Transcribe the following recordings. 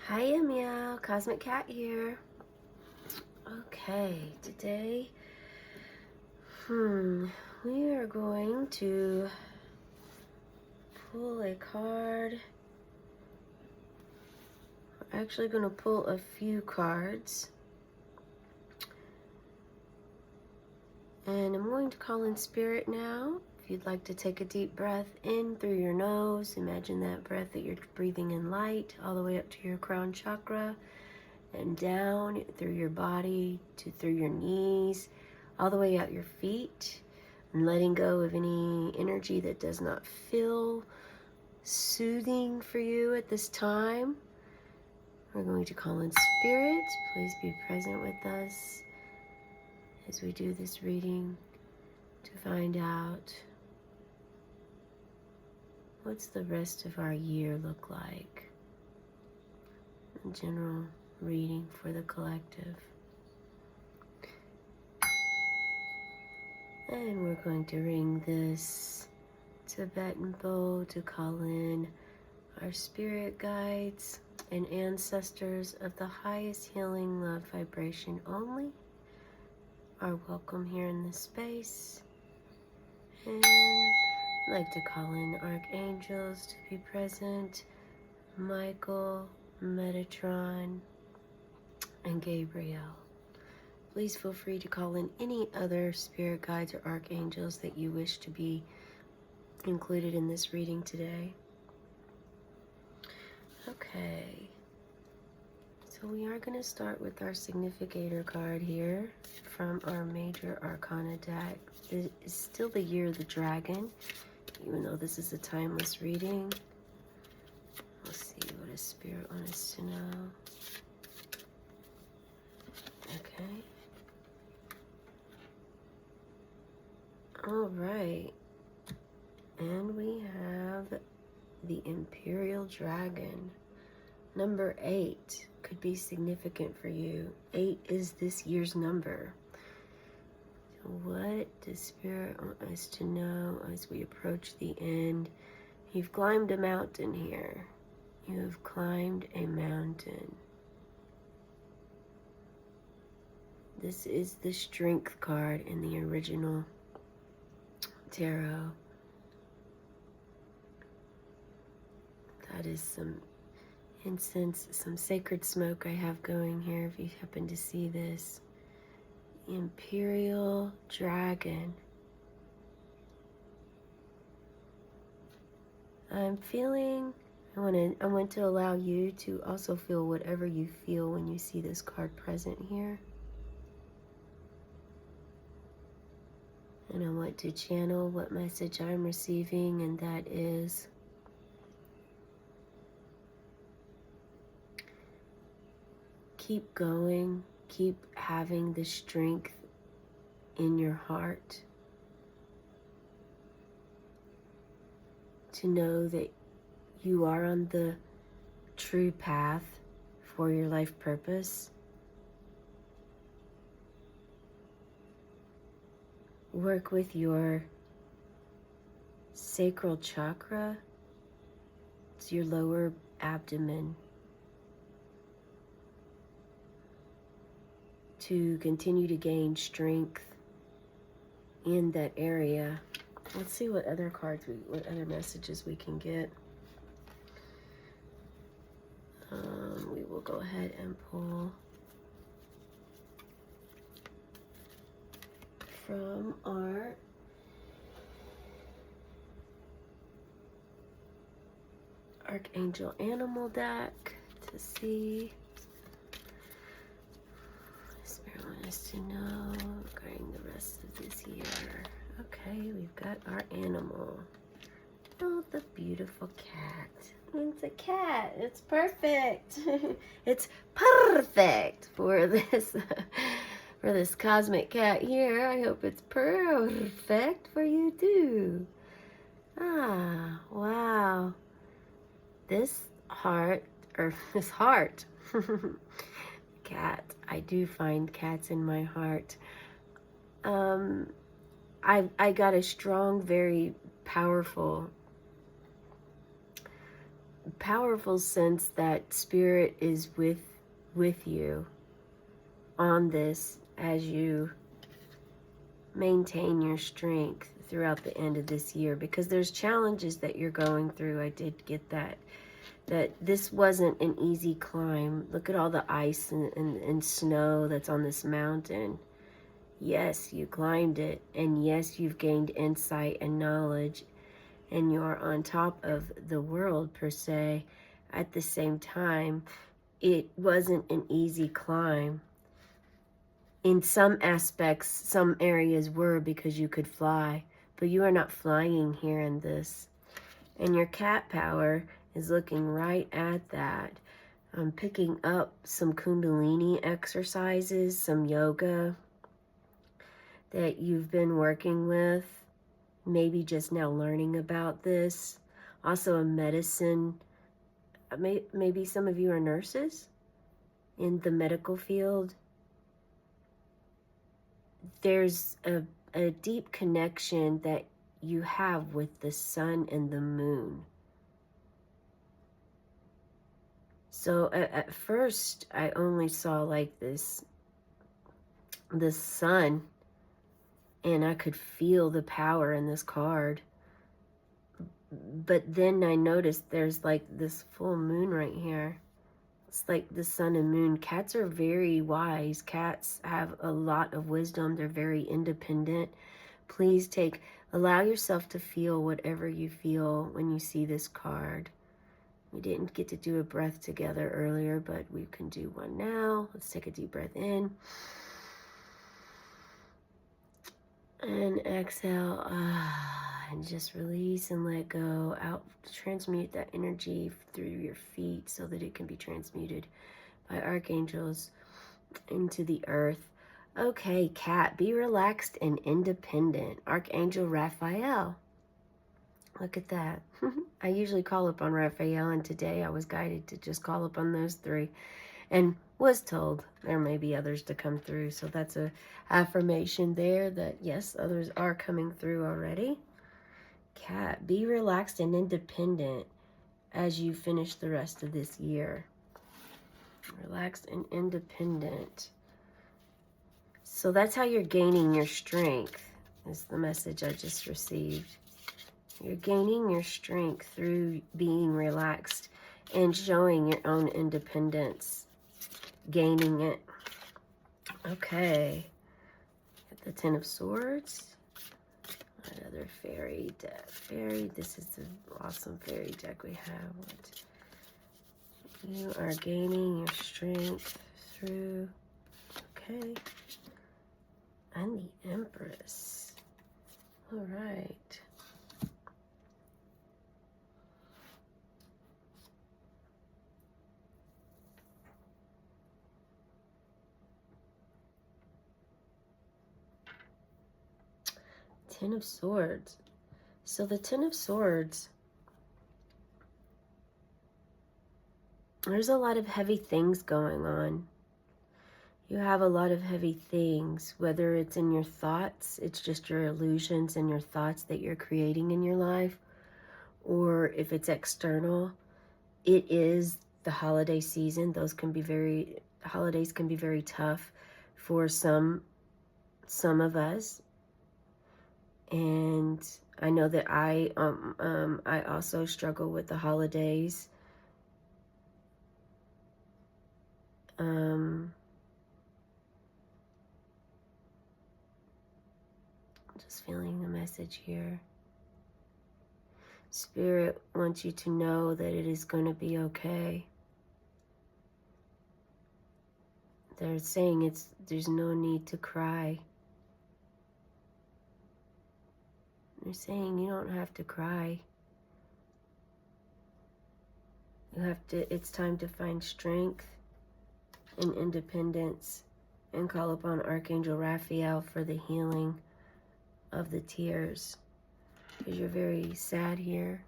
Hi, Meow. Cosmic Cat here. Okay, today, we are going to pull a card. We're actually going to pull a few cards. And I'm going to call in spirit now. If you'd like to take a deep breath in through your nose, imagine that breath that you're breathing in light all the way up to your crown chakra and down through your body through your knees, all the way out your feet, and letting go of any energy that does not feel soothing for you at this time. We're going to call in spirit. Please be present with us as we do this reading to find out what's the rest of our year look like. A general reading for the collective. And we're going to ring this Tibetan bowl to call in our spirit guides and ancestors of the highest healing love vibration only are welcome here in this space. And I'd like to call in archangels to be present, Michael, Metatron, and Gabriel. Please feel free to call in any other spirit guides or archangels that you wish to be included in this reading today. Okay, so we are going to start with our significator card here from our major arcana deck. It is still the year of the dragon, even though this is a timeless reading. Let's see what a spirit wants us to know. Okay. All right. And we have the Imperial Dragon. Number 8 could be significant for you. 8 is this year's number. So what does Spirit want us to know as we approach the end? You've climbed a mountain here. You have climbed a mountain. This is the Strength card in the original tarot. That is some incense, some sacred smoke I have going here if you happen to see this. Imperial Dragon. I'm feeling, I want to allow you to also feel whatever you feel when you see this card present here. And I want to channel what message I'm receiving, and that is keep going, keep having the strength in your heart to know that you are on the true path for your life purpose. Work with your sacral chakra. It's your lower abdomen. To continue to gain strength in that area. Let's see what other cards, what other messages we can get. We will go ahead and pull from our Archangel Animal deck to see Spirit wants us to know regarding the rest of this year. Okay, we've got our animal. Oh, the beautiful cat. It's a cat. It's perfect. It's perfect for this cosmic cat here. I hope it's perfect for you too. Ah, wow. This heart cat. I do find cats in my heart. I got a strong, very powerful powerful sense that Spirit is with you on this as you maintain your strength throughout the end of this year, because there's challenges that you're going through. I did get that this wasn't an easy climb. Look at all the ice and snow that's on this mountain. Yes, you climbed it, and yes, you've gained insight and knowledge, and you're on top of the world per se. At the same time, it wasn't an easy climb. In some aspects, some areas were, because you could fly, but you are not flying here in this. And your cat power is looking right at that. I'm picking up some Kundalini exercises, some yoga that you've been working with, maybe just now learning about this. Also a medicine, maybe some of you are nurses in the medical field. There's a deep connection that you have with the sun and the moon. So at first I only saw like this sun, and I could feel the power in this card. But then I noticed there's like this full moon right here. It's like the sun and moon. Cats are very wise. Cats have a lot of wisdom. They're very independent. Please allow yourself to feel whatever you feel when you see this card. We didn't get to do a breath together earlier, but we can do one now. Let's take a deep breath in. And exhale, and just release and let go. Out, transmute that energy through your feet so that it can be transmuted by archangels into the earth. Okay, cat, be relaxed and independent. Archangel Raphael. Look at that. I usually call upon Raphael, and today I was guided to just call upon those three, and was told there may be others to come through. So that's a affirmation there that yes, others are coming through already. Cat, be relaxed and independent as you finish the rest of this year. Relaxed and independent. So that's how you're gaining your strength, is the message I just received. You're gaining your strength through being relaxed and showing your own independence. Gaining it. Okay. Get the Ten of Swords. Another fairy deck. This is the awesome fairy deck we have. You are gaining your strength through. Okay. And the Empress. All right. Ten of Swords. So the Ten of Swords, there's a lot of heavy things going on. You have a lot of heavy things, whether it's in your thoughts, it's just your illusions and your thoughts that you're creating in your life, or if it's external, it is the holiday season. Holidays can be very tough for some of us. And I know that I also struggle with the holidays. Just feeling the message here. Spirit wants you to know that it is going to be okay. They're saying there's no need to cry. They're saying you don't have to cry. It's time to find strength and independence and call upon Archangel Raphael for the healing of the tears. Because you're very sad here.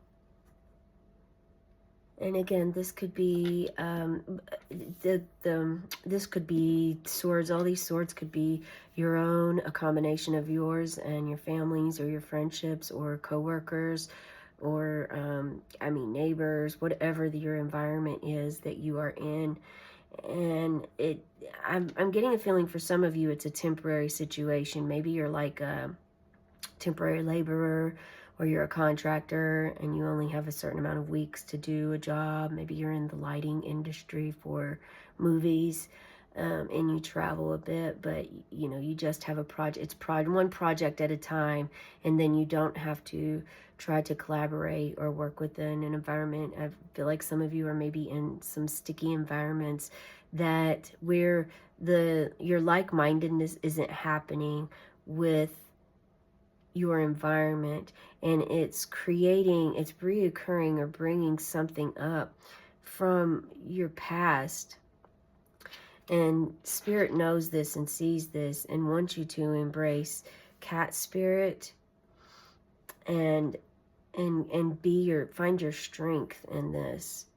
And again, this could be this could be swords. All these swords could be your own, a combination of yours and your families or your friendships or coworkers or neighbors, whatever your environment is that you are in. And I'm getting a feeling for some of you it's a temporary situation. Maybe you're like a temporary laborer, or you're a contractor and you only have a certain amount of weeks to do a job. Maybe you're in the lighting industry for movies, and you travel a bit, but you just have a project. It's one project at a time, and then you don't have to try to collaborate or work within an environment. I feel like some of you are maybe in some sticky environments that where your like-mindedness isn't happening with your environment, and it's reoccurring or bringing something up from your past. And Spirit knows this and sees this and wants you to embrace cat spirit and find your strength in this.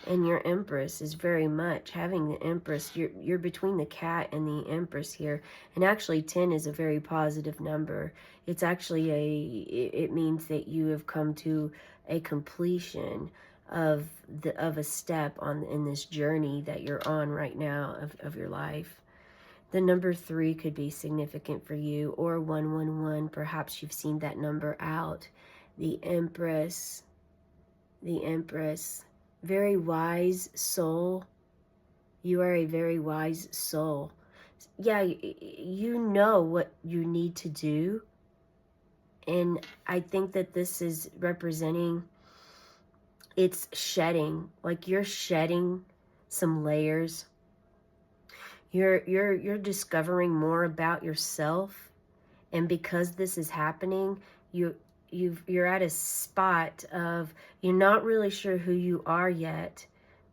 And your Empress is very much having the Empress. You're between the cat and the Empress here. And actually 10 is a very positive number. It's actually it means that you have come to a completion of a step in this journey that you're on right now of your life. The number 3 could be significant for you, or 111. Perhaps you've seen that number out. The Empress. Very wise soul. You are a very wise soul. Yeah, you know what you need to do. And I think that this is representing, it's shedding. Like you're shedding some layers. You're discovering more about yourself. And because this is happening, you're at a spot of you're not really sure who you are yet,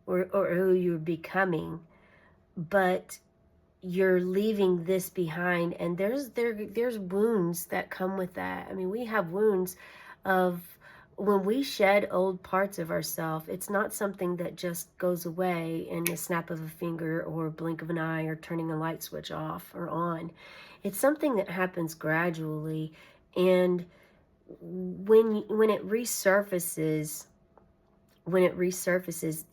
or who you're becoming, but you're leaving this behind. And there's wounds that come with that. I mean, we have wounds of when we shed old parts of ourselves. It's not something that just goes away in the snap of a finger or a blink of an eye or turning a light switch off or on. It's something that happens gradually. And when it resurfaces,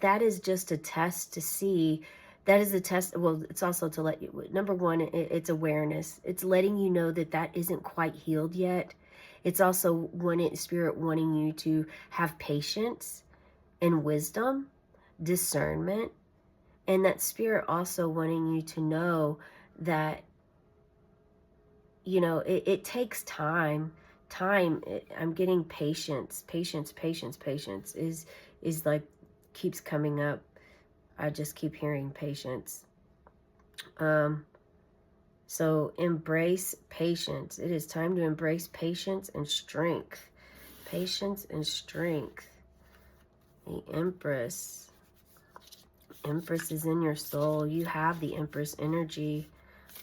that is just a test to see. That is a test. Well, it's also to let you, number one, it's awareness. It's letting you know that isn't quite healed yet. It's also Spirit wanting you to have patience and wisdom, discernment, and that Spirit also wanting you to know that, it takes time. I'm getting patience is like keeps coming up. I just keep hearing patience. So embrace patience. It is time to embrace patience and strength. Patience and strength. The Empress. Empress is in your soul. You have the Empress energy.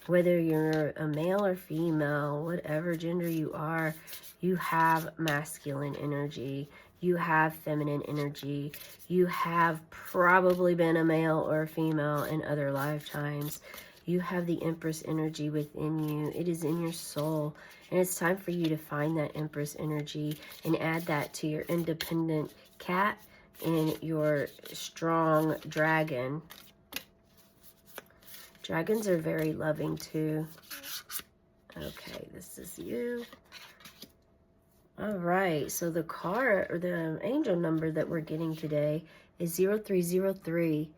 Whether you're a male or female, whatever gender you are, you have masculine energy. You have feminine energy. You have probably been a male or a female in other lifetimes. You have the Empress energy within you. It is in your soul. And it's time for you to find that Empress energy and add that to your independent cat and your strong dragon. Dragons are very loving too. Okay, this is you. All right, so the angel number that we're getting today is 0303.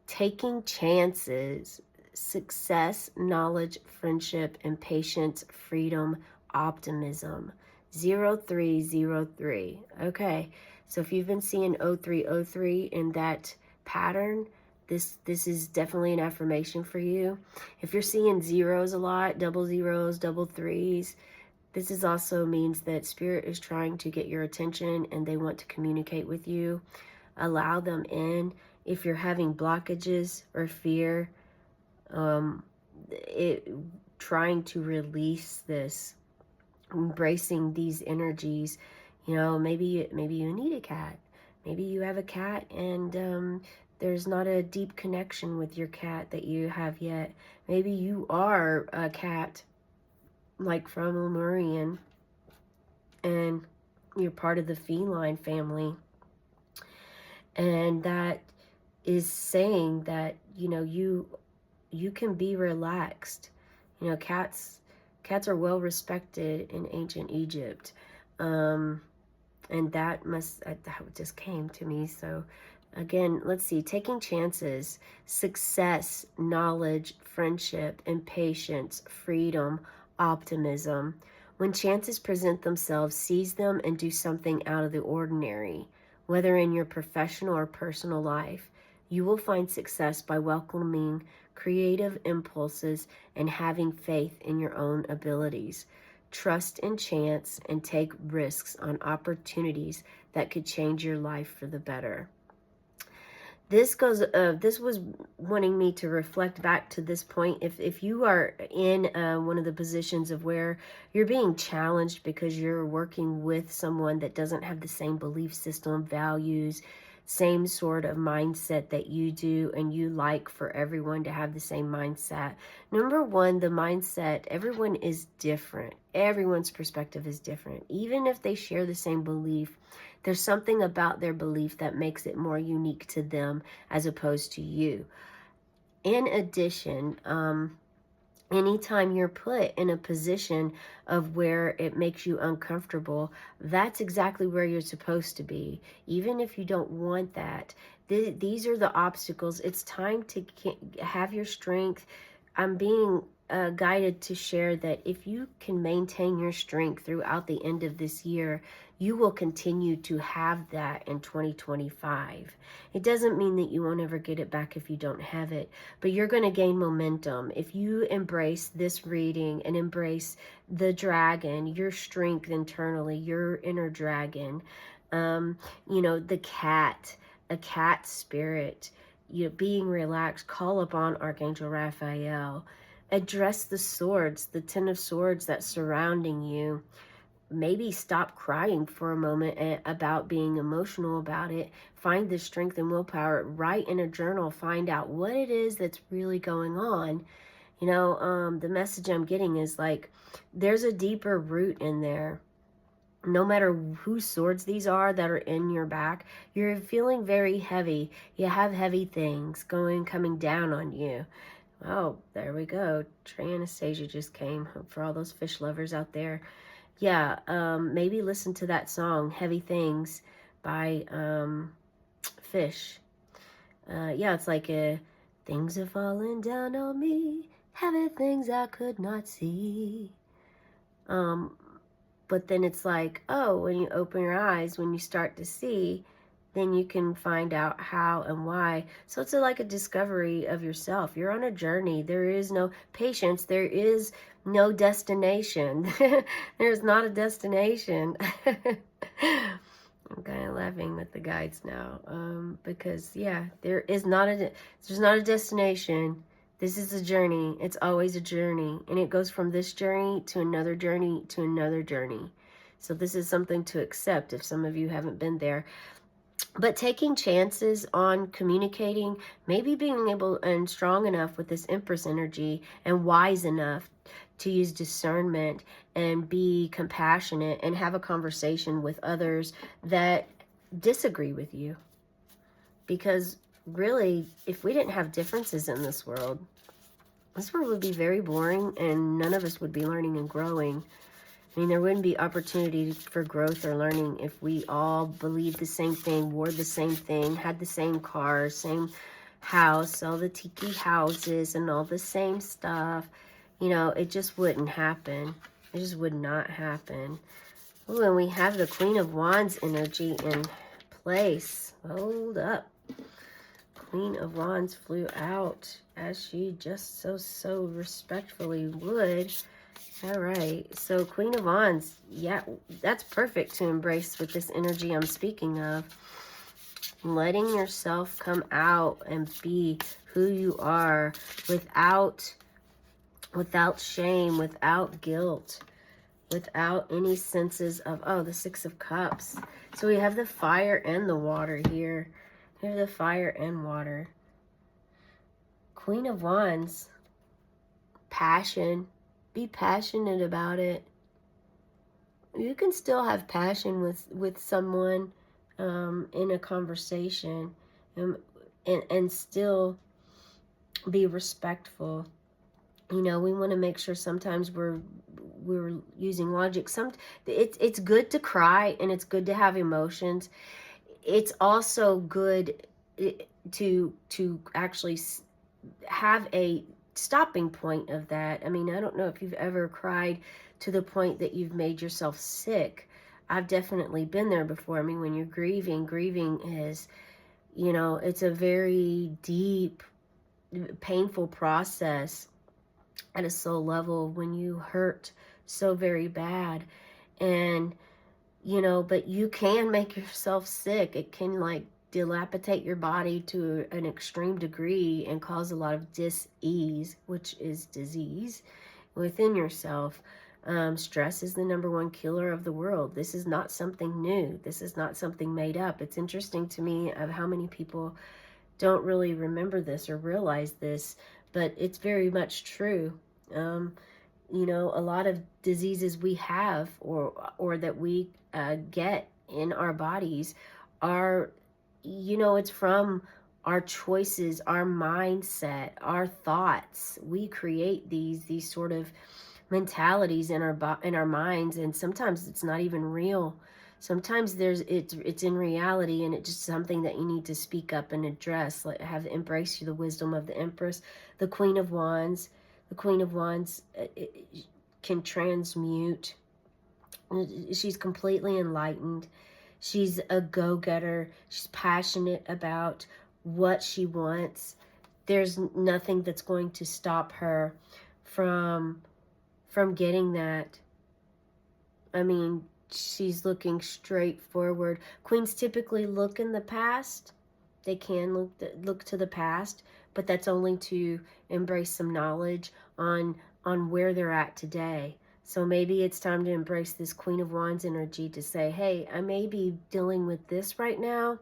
Taking chances, success, knowledge, friendship, and patience, freedom, optimism. 0303. Okay, so if you've been seeing 0303 in that pattern, this is definitely an affirmation for you. If you're seeing zeros a lot, double zeros, double threes, this is also means that Spirit is trying to get your attention and they want to communicate with you. Allow them in. If you're having blockages or fear, trying to release this, embracing these energies. Maybe you need a cat. Maybe you have a cat and there's not a deep connection with your cat that you have yet. Maybe you are a cat, like from Lemurian, and You're part of the feline family. And that is saying that, you can be relaxed. Cats are well respected in ancient Egypt. And that just came to me. So again, let's see, taking chances, success, knowledge, friendship, impatience, freedom, optimism. When chances present themselves, seize them and do something out of the ordinary. Whether in your professional or personal life, you will find success by welcoming creative impulses and having faith in your own abilities. Trust in chance and take risks on opportunities that could change your life for the better. This was wanting me to reflect back to this point. If you are in one of the positions of where you're being challenged because you're working with someone that doesn't have the same belief system, values, same sort of mindset that you do, and you like for everyone to have the same mindset. Number one, the mindset, everyone is different. Everyone's perspective is different. Even if they share the same belief, there's something about their belief that makes it more unique to them as opposed to you. In addition, anytime you're put in a position of where it makes you uncomfortable, that's exactly where you're supposed to be. Even if you don't want that, these are the obstacles. It's time to have your strength. I'm being guided to share that if you can maintain your strength throughout the end of this year, you will continue to have that in 2025. It doesn't mean that you won't ever get it back if you don't have it, but you're going to gain momentum. If you embrace this reading and embrace the dragon, your strength internally, your inner dragon, the cat, a cat spirit, being relaxed, call upon Archangel Raphael. Address the swords, the 10 of swords that's surrounding you. Maybe stop crying for a moment about being emotional about it. Find the strength and willpower. Write in a journal. Find out what it is that's really going on. The message I'm getting is like, there's a deeper root in there. No matter whose swords these are that are in your back, you're feeling very heavy. You have heavy things coming down on you. Oh, there we go. Trey Anastasia just came. For all those fish lovers out there. Yeah, maybe listen to that song, Heavy Things, by Fish. It's like things are falling down on me, heavy things I could not see. But then it's like, oh, when you open your eyes, when you start to see, then you can find out how and why. So it's like a discovery of yourself. You're on a journey. There is no patience. There is no destination. There's not a destination. I'm kind of laughing with the guides now, because there's not a destination. This is a journey. It's always a journey, and it goes from this journey to another journey to another journey. So this is something to accept if some of you haven't been there. But taking chances on communicating, maybe being able and strong enough with this Empress energy and wise enough to use discernment and be compassionate and have a conversation with others that disagree with you. Because really, if we didn't have differences in this world would be very boring and none of us would be learning and growing. I mean, there wouldn't be opportunity for growth or learning if we all believed the same thing, wore the same thing, had the same car, same house, all the tiki houses and all the same stuff. It just wouldn't happen. It just would not happen. Oh, and we have the Queen of Wands energy in place. Hold up. Queen of Wands flew out as she just so respectfully would. All right, so Queen of Wands, yeah, that's perfect to embrace with this energy I'm speaking of. Letting yourself come out and be who you are without shame, without guilt, without any senses of, the Six of Cups. So we have the fire and the water here. We have the fire and water. Queen of Wands, passion. Be passionate about it. You can still have passion with someone in a conversation, um, and still be respectful. You know, we want to make sure sometimes we're using logic. It's good to cry and it's good to have emotions. It's also good to actually have a stopping point of that. I mean, I don't know if you've ever cried to the point that you've made yourself sick. I've definitely been there before. I mean, when you're grieving is, you know, it's a very deep, painful process at a soul level when you hurt so very bad. And, you know, but you can make yourself sick. It can like dilapidate your body to an extreme degree and cause a lot of dis-ease, which is disease within yourself. Stress is the #1 killer of the world. This is not something new. This is not something made up. It's interesting to me of how many people don't really remember this or realize this, but it's very much true. You know, a lot of diseases we have or that we get in our bodies are, you know, it's from our choices, our mindset, our thoughts. We create these sort of mentalities in our minds, and sometimes it's not even real. Sometimes it's in reality, and it's just something that you need to speak up and address. Like, have embrace the wisdom of the Empress, the Queen of Wands. The Queen of Wands can transmute. She's completely enlightened. She's a go-getter. She's passionate about what she wants. There's nothing that's going to stop her from getting that. I mean, she's looking straight forward. Queens typically look in the past. They can look to the past, but that's only to embrace some knowledge on where they're at today. So maybe it's time to embrace this Queen of Wands energy to say, hey, I may be dealing with this right now,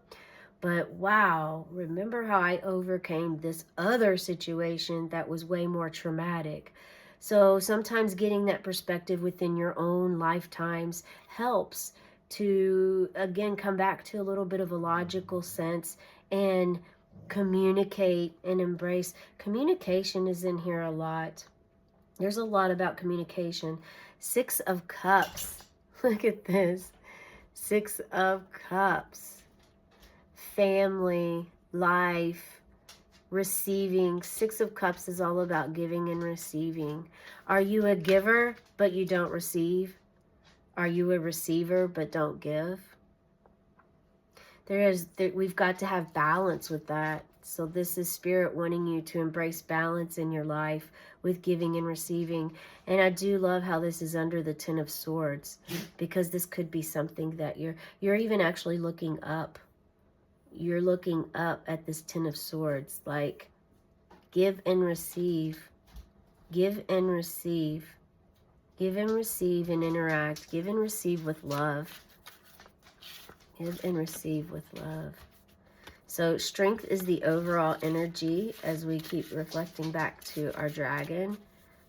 but wow, remember how I overcame this other situation that was way more traumatic. So sometimes getting that perspective within your own lifetimes helps to, again, come back to a little bit of a logical sense and communicate and embrace. Communication is in here a lot. There's a lot about communication. 6 of Cups. Look at this. 6 of Cups. Family, life, receiving. 6 of Cups is all about giving and receiving. Are you a giver but you don't receive? Are you a receiver but don't give? We've got to have balance with that. So this is Spirit wanting you to embrace balance in your life with giving and receiving. And I do love how this is under the 10 of Swords, because this could be something that you're even actually looking up. You're looking up at this 10 of Swords, like give and receive. Give and receive. Give and receive and interact. Give and receive with love. Give and receive with love. So strength is the overall energy as we keep reflecting back to our dragon.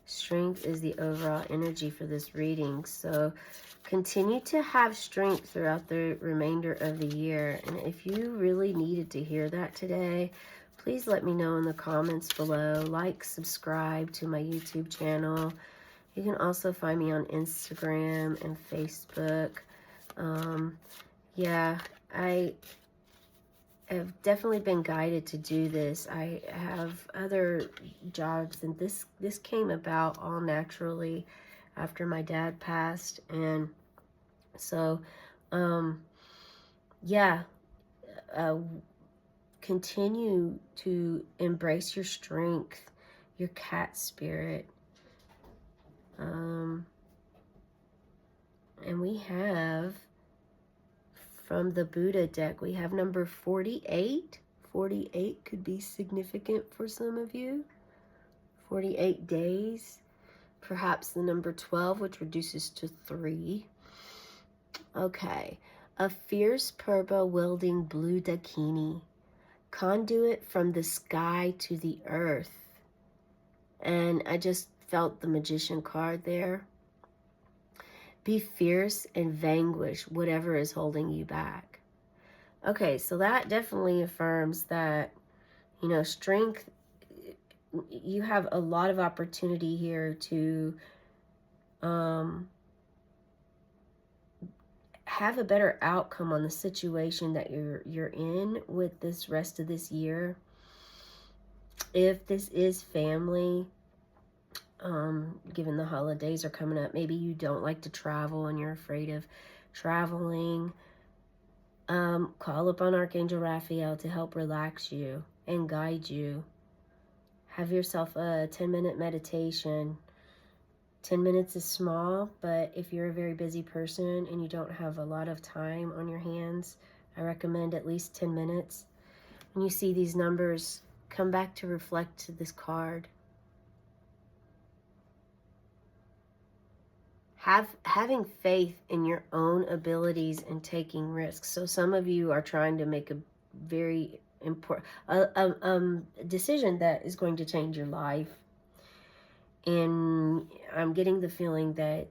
Strength is the overall energy for this reading. So continue to have strength throughout the remainder of the year. And if you really needed to hear that today, please let me know in the comments below. Like, subscribe to my YouTube channel. You can also find me on Instagram and Facebook. Yeah, I have definitely been guided to do this. I have other jobs, and this came about all naturally after my dad passed. And so yeah, continue to embrace your strength, your cat spirit. And we have, from the Buddha deck, we have number 48. 48 could be significant for some of you. 48 days. Perhaps the number 12, which reduces to 3. Okay. A fierce purba wielding blue dakini. Conduit from the sky to the earth. And I just felt the Magician card there. Be fierce and vanquish whatever is holding you back. Okay, so that definitely affirms that, you know, strength, you have a lot of opportunity here to have a better outcome on the situation that you're in with this rest of this year. If this is family, given the holidays are coming up, maybe you don't like to travel and you're afraid of traveling, call upon Archangel Raphael to help relax you and guide you. Have yourself a 10-minute meditation. 10 minutes is small, but if you're a very busy person and you don't have a lot of time on your hands, I recommend at least 10 minutes. When you see these numbers, come back to reflect to this card. Having faith in your own abilities and taking risks. So some of you are trying to make a very important decision that is going to change your life. And I'm getting the feeling that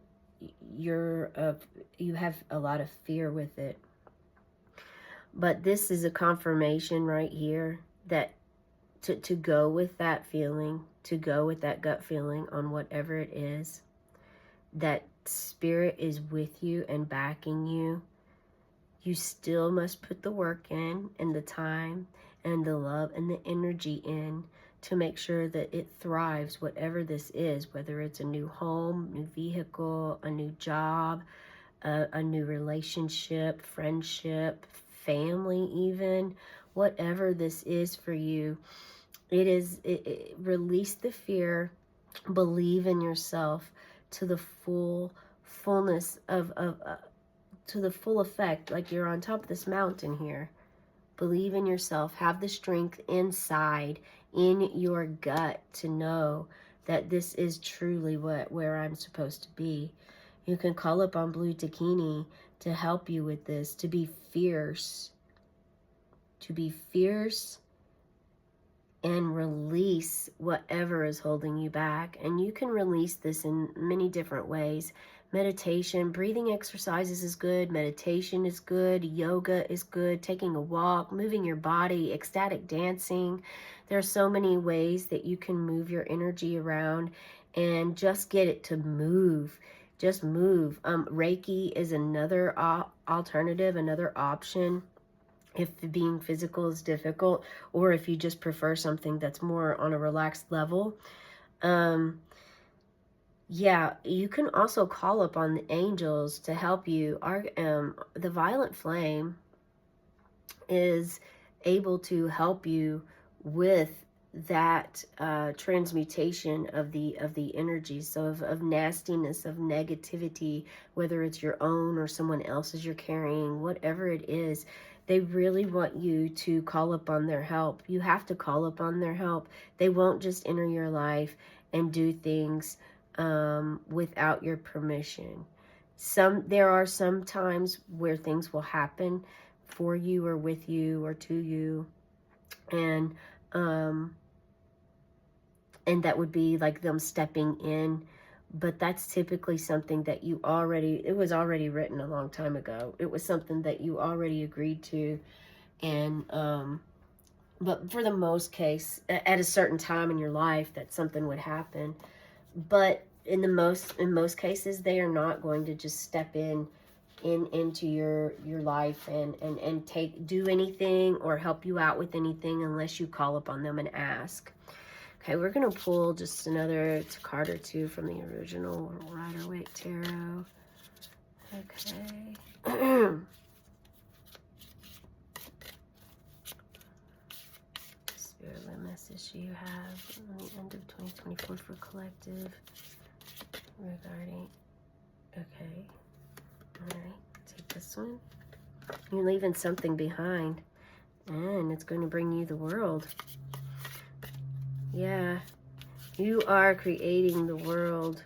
you have a lot of fear with it. But this is a confirmation right here that to go with that feeling, to go with that gut feeling on whatever it is, that spirit is with you and backing you. You still must put the work in and the time and the love and the energy in to make sure that it thrives, whatever this is, whether it's a new home, new vehicle, a new job, a new relationship, friendship, family even, whatever this is for you. Release the fear, believe in yourself to the fullness to the full effect, like you're on top of this mountain here. Believe in yourself, have the strength inside, in your gut, to know that this is truly where I'm supposed to be. You can call upon Blue Dakini to help you with this, to be fierce and release whatever is holding you back. And you can release this in many different ways. Meditation, breathing exercises is good. Meditation is good. Yoga is good. Taking a walk, moving your body, ecstatic dancing. There are so many ways that you can move your energy around and just get it to move. Just move. Reiki is another alternative, another option if being physical is difficult, or if you just prefer something that's more on a relaxed level. Yeah, you can also call upon the angels to help you. The Violet Flame is able to help you with that transmutation of the energies, so of nastiness, of negativity, whether it's your own or someone else's you're carrying, whatever it is. They really want you to call upon their help. You have to call upon their help. They won't just enter your life and do things without your permission. There are some times where things will happen for you or with you or to you, and that would be like them stepping in. But that's typically something that it was already written a long time ago. It was something that you already agreed to. And, but for the most case, at a certain time in your life, that something would happen. But in most cases, they are not going to just step into your life and do anything or help you out with anything unless you call upon them and ask. Okay, we're going to pull just another card or two from the original Rider-Waite Tarot. Okay. Spirit, what message do you have on the end of 2024 for collective regarding... Okay. Alright, take this one. You're leaving something behind, and it's going to bring you the world. Yeah, you are creating the world.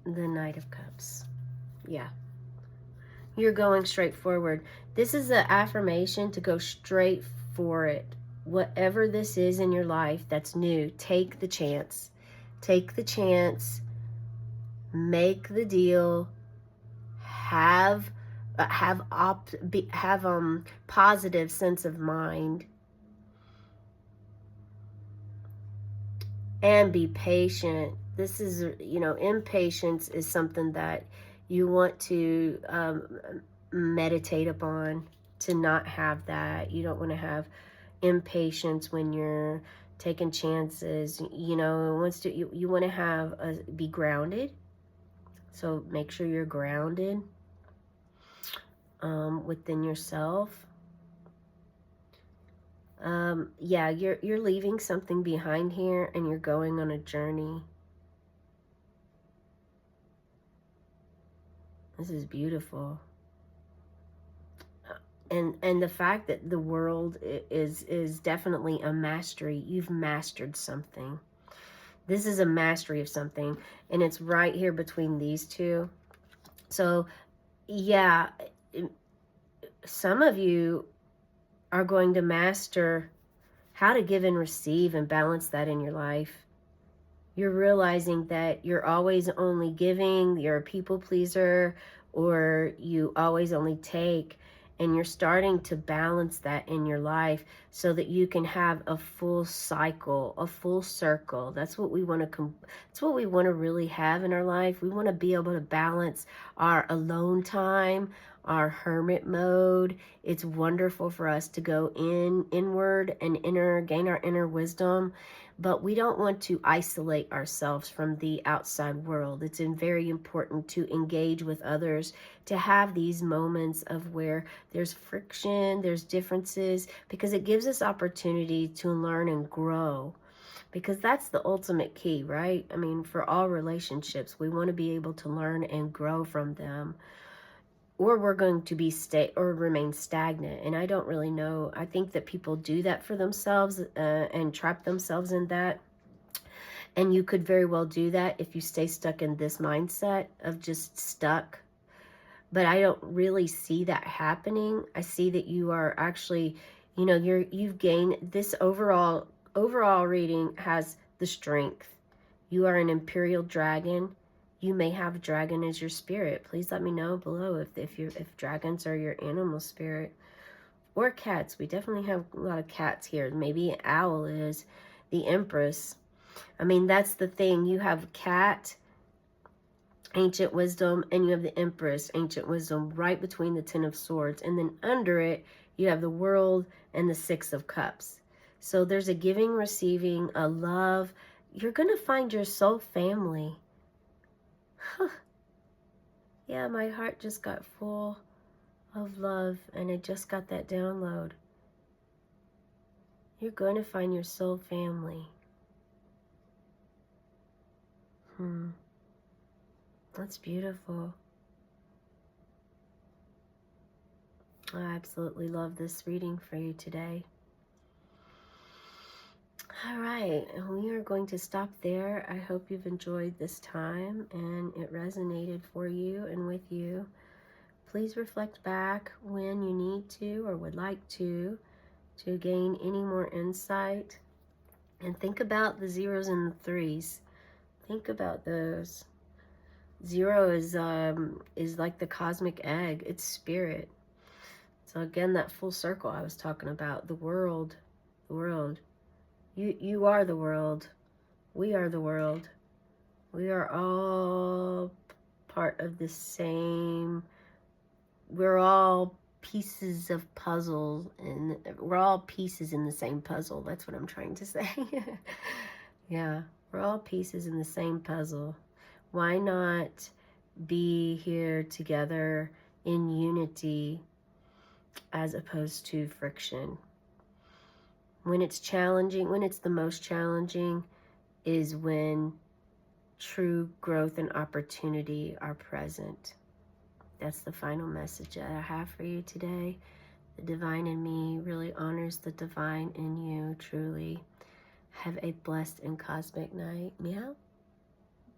The Knight of Cups. Yeah. You're going straight forward. This is an affirmation to go straight for it. Whatever this is in your life that's new, take the chance. Take the chance make the deal, have positive sense of mind, and be patient. This is, impatience is something that you want to meditate upon, to not have that. You don't want to have impatience when you're taking chances. You want to be grounded. So make sure you're grounded within yourself. Yeah, you're leaving something behind here, and you're going on a journey. This is beautiful. And the fact that the world is definitely a mastery. You've mastered something. This is a mastery of something, and it's right here between these two. So yeah, some of you are going to master how to give and receive and balance that in your life. You're realizing that you're always only giving, you're a people pleaser, or you always only take, and you're starting to balance that in your life so that you can have a full cycle, a full circle. That's what we want to that's what we want to really have in our life. We want to be able to balance our alone time, our hermit mode. It's wonderful for us to go inward and gain our inner wisdom, but we don't want to isolate ourselves from the outside world. It's very important to engage with others, to have these moments of where there's friction, there's differences, because it gives us opportunity to learn and grow. Because that's the ultimate key, right? I mean, for all relationships, we want to be able to learn and grow from them, or we're going to be remain stagnant. And I don't really know. I think that people do that for themselves and trap themselves in that. And you could very well do that if you stay stuck in this mindset of just stuck. But I don't really see that happening. I see that you are actually, you've gained this overall reading has the strength. You are an imperial dragon. You may have a dragon as your spirit. Please let me know below if dragons are your animal spirit, or cats. We definitely have a lot of cats here. Maybe an owl is the Empress. I mean, that's the thing. You have cat, ancient wisdom, and you have the Empress, ancient wisdom, right between the Ten of Swords, and then under it you have the World and the Six of Cups. So there's a giving, receiving, a love. You're gonna find your soul family. Yeah, my heart just got full of love, and I just got that download. You're going to find your soul family. That's beautiful. I absolutely love this reading for you today. All right, we are going to stop there. I hope you've enjoyed this time and it resonated for you and with you. Please reflect back when you need to or would like to gain any more insight. And think about the zeros and the threes. Think about those. Zero is like the cosmic egg. It's spirit. So again, that full circle I was talking about, the world. You are the world. We are the world. We are all part of the same. We're all pieces of puzzles, and we're all pieces in the same puzzle. That's what I'm trying to say. Yeah, we're all pieces in the same puzzle. Why not be here together in unity as opposed to friction? When it's challenging, when it's the most challenging, is when true growth and opportunity are present. That's the final message that I have for you today. The divine in me really honors the divine in you, truly. Have a blessed and cosmic night. Meow.